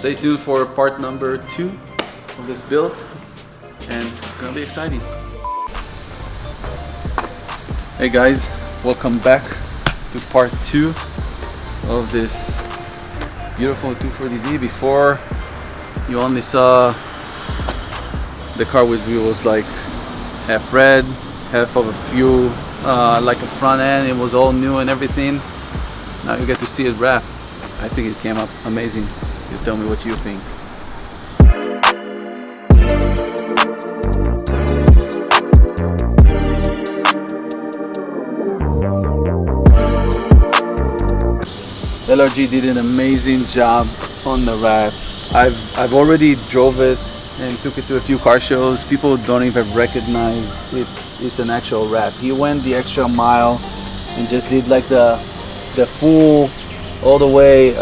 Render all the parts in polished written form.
stay tuned for part number 2 of this build, and it's gonna be exciting. Hey guys, welcome back to part 2 of this beautiful 240Z. Before, you only saw the car with wheels like half red, half of a few like a front end. It was all new and everything. Now you get to see it wrap. I think it came up amazing. You tell me what you think. LRG did an amazing job on the wrap. I've already drove it and took it to a few car shows. People don't even recognize it's an actual wrap. He went the extra mile and just did like the full all the way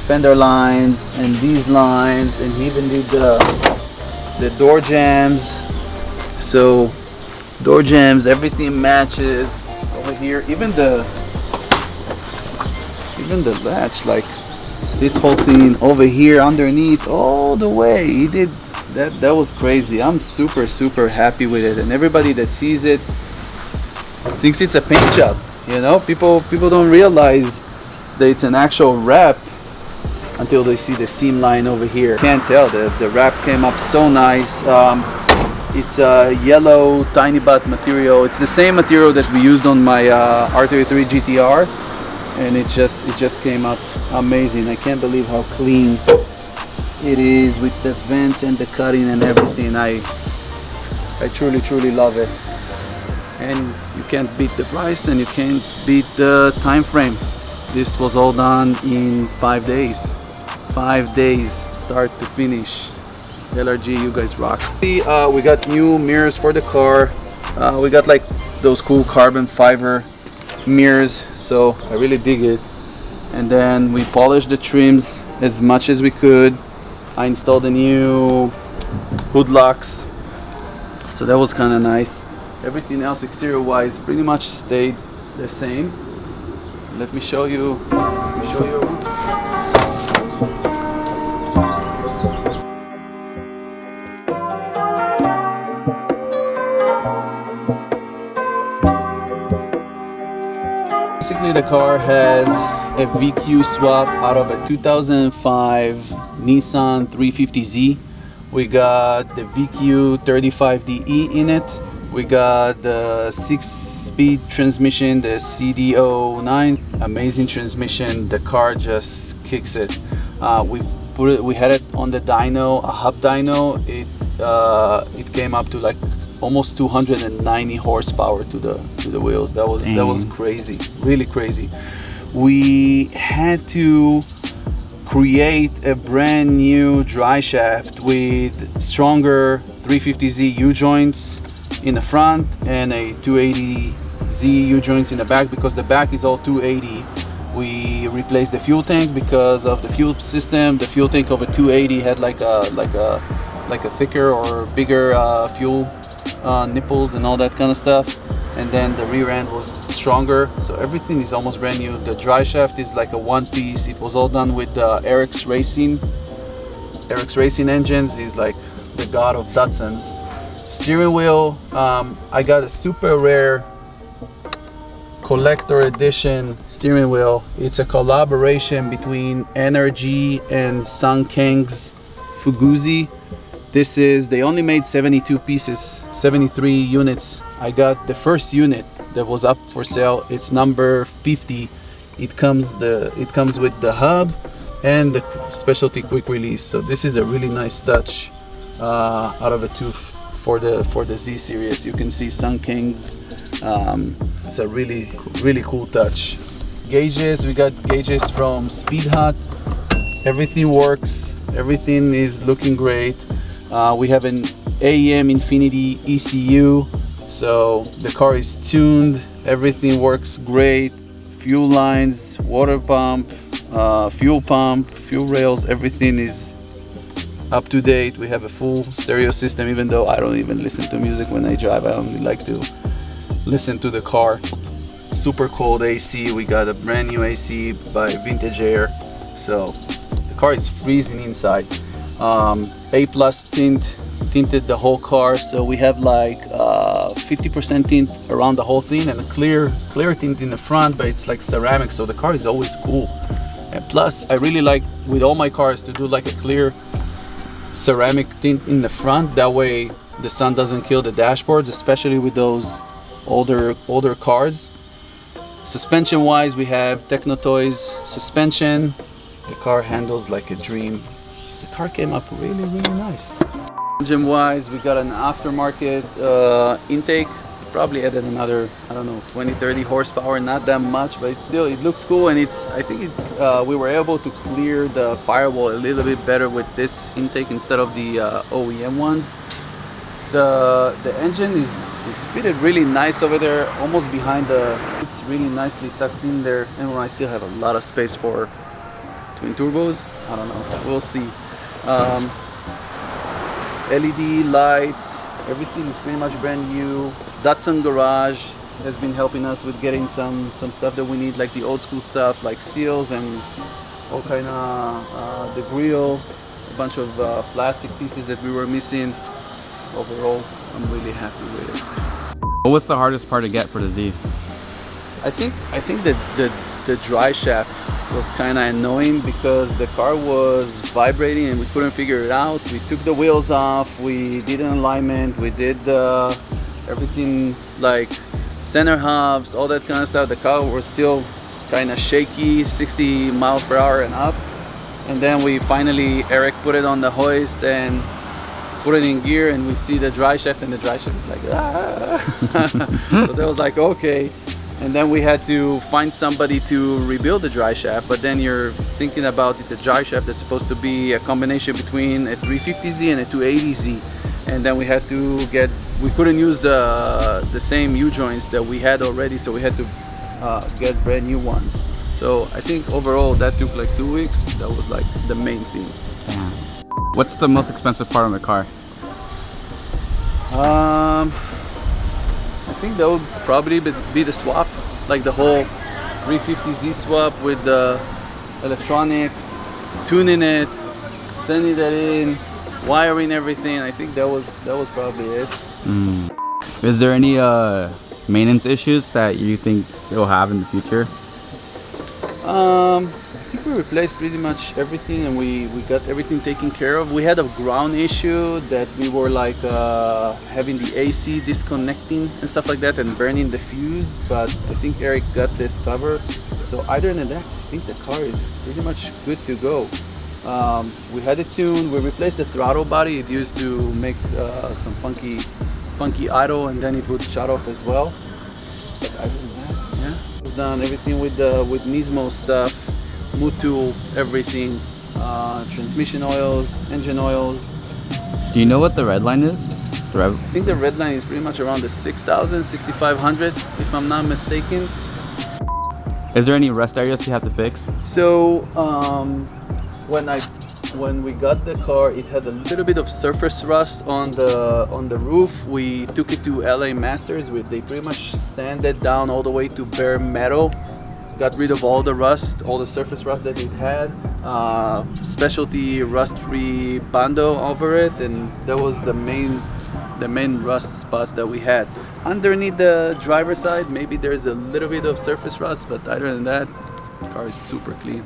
fender lines and these lines, and he even did the door jams. So door jams, everything matches over here. Even the latch, like this whole thing over here underneath all the way. He did that was crazy. I'm super happy with it, and everybody that sees it thinks it's a paint job. You know, people don't realize that it's an actual wrap until they see the seam line over here. Can't tell, the wrap came up so nice. It's a yellow Tinybot material. It's the same material that we used on my R33 GTR, and it just came up amazing. I can't believe how clean it is with the vents and the cutting and everything. I truly love it, and you can't beat the price and you can't beat the time frame. This was all done in 5 days. 5 days, start to finish. LRG, you guys rock. We got new mirrors for the car. We got like those cool carbon fiber mirrors, so I really dig it. And then we polished the trims as much as we could. I installed the new hood locks, so that was kind of nice. Everything else exterior wise pretty much stayed the same. Let me show you. Basically, the car has a VQ swap out of a 2005 Nissan 350Z. We got the VQ35DE in it. We got the 6-speed transmission, the CD09. Amazing transmission. The car just kicks it. We had it on the dyno, a hub dyno. It came up to like almost 290 horsepower to the wheels. That was crazy, really crazy. We had to create a brand new dry shaft with stronger 350Z U-joints in the front and a 280Z U-joints in the back, because the back is all 280. We replaced the fuel tank because of the fuel system. The fuel tank of a 280 had like a thicker or bigger fuel nipples and all that kind of stuff, and then the rear end was stronger, so everything is almost brand new. The dry shaft is like a one piece. It was all done with Eric's Racing engines. He's like the god of Datsuns. Steering wheel, I got a super rare collector edition steering wheel. It's a collaboration between LRG and Sankang's Fuguzi. They only made 72 pieces, 73 units. I got the first unit that was up for sale. It's number 50. It comes with the hub and the specialty quick release. So this is a really nice touch out of a tooth for the Z series. You can see Sankang's. It's a really cool touch. Gauges, we got gauges from Speed Hut. Everything works. Everything is looking great. We have an AEM Infinity ECU, so the car is tuned, everything works great. Fuel lines, water pump, fuel rails, everything is up to date. We have a full stereo system, even though I don't even listen to music when I drive. I only like to listen to the car. Super cold AC. We got a brand new AC by Vintage Air, so the car is freezing inside. A+ tinted the whole car, so we have like 50% tint around the whole thing and a clear tint in the front, but it's like ceramic, so the car is always cool. And plus I really like with all my cars to do like a clear ceramic tint in the front, that way the sun doesn't kill the dashboards, especially with those older cars. Suspension wise, we have Techno Toys suspension. The car handles like a dream. The car came up really nice. Engine wise, we got an aftermarket intake. Probably added another, I don't know, 20-30 horsepower, not that much, but it looks cool, and I think we were able to clear the firewall a little bit better with this intake instead of the OEM ones. The engine is fitted really nice over there, almost behind it's really nicely tucked in there, and I still have a lot of space for twin turbos. I don't know, we'll see. LED lights, everything is pretty much brand new. Datsun garage has been helping us with getting some stuff that we need, like the old school stuff, like seals and all kind of the grill, a bunch of plastic pieces that we were missing. Overall, I'm really happy with it. What was the hardest part to get for the Z? I think that the dry shaft was kind of annoying because the car was vibrating and we couldn't figure it out. We took the wheels off, we did an alignment, we did everything like center hubs, all that kind of stuff. The car was still kind of shaky, 60 miles per hour and up. And then we finally, Eric put it on the hoist and put it in gear, and we see the dry shaft, and the dry shaft is like, ah. So that was like, okay. And then we had to find somebody to rebuild the dry shaft, but then you're thinking about it's a dry shaft that's supposed to be a combination between a 350Z and a 280Z. And then we had to we couldn't use the same U-joints that we had already, so we had to get brand new ones. So I think overall that took like 2 weeks. That was like the main thing. Damn. What's the most expensive part of the car? I think that would probably be the swap, like the whole 350Z swap with the electronics, tuning it, sending that in, wiring everything. I think that was probably it. Is there any maintenance issues that you think you'll have in the future? I think we replaced pretty much everything, and we got everything taken care of. We had a ground issue that we were like having the AC disconnecting and stuff like that and burning the fuse, but I think Eric got this covered. So other than that, I think the car is pretty much good to go. We had it tuned, we replaced the throttle body. It used to make some funky idle, and then it would shut off as well. But other than that, yeah, it's done everything with Nismo stuff, Mutu, everything, transmission oils, engine oils. Do you know what the red line is? I think the red line is pretty much around the 6,000, 6,500, if I'm not mistaken. Is there any rust areas you have to fix? So when we got the car, it had a little bit of surface rust on the roof. We took it to LA Masters. They pretty much sanded down all the way to bare metal. Got rid of all the rust, all the surface rust that it had. Specialty rust-free bando over it, and that was the main rust spots that we had. Underneath the driver's side, maybe there's a little bit of surface rust, but other than that, the car is super clean.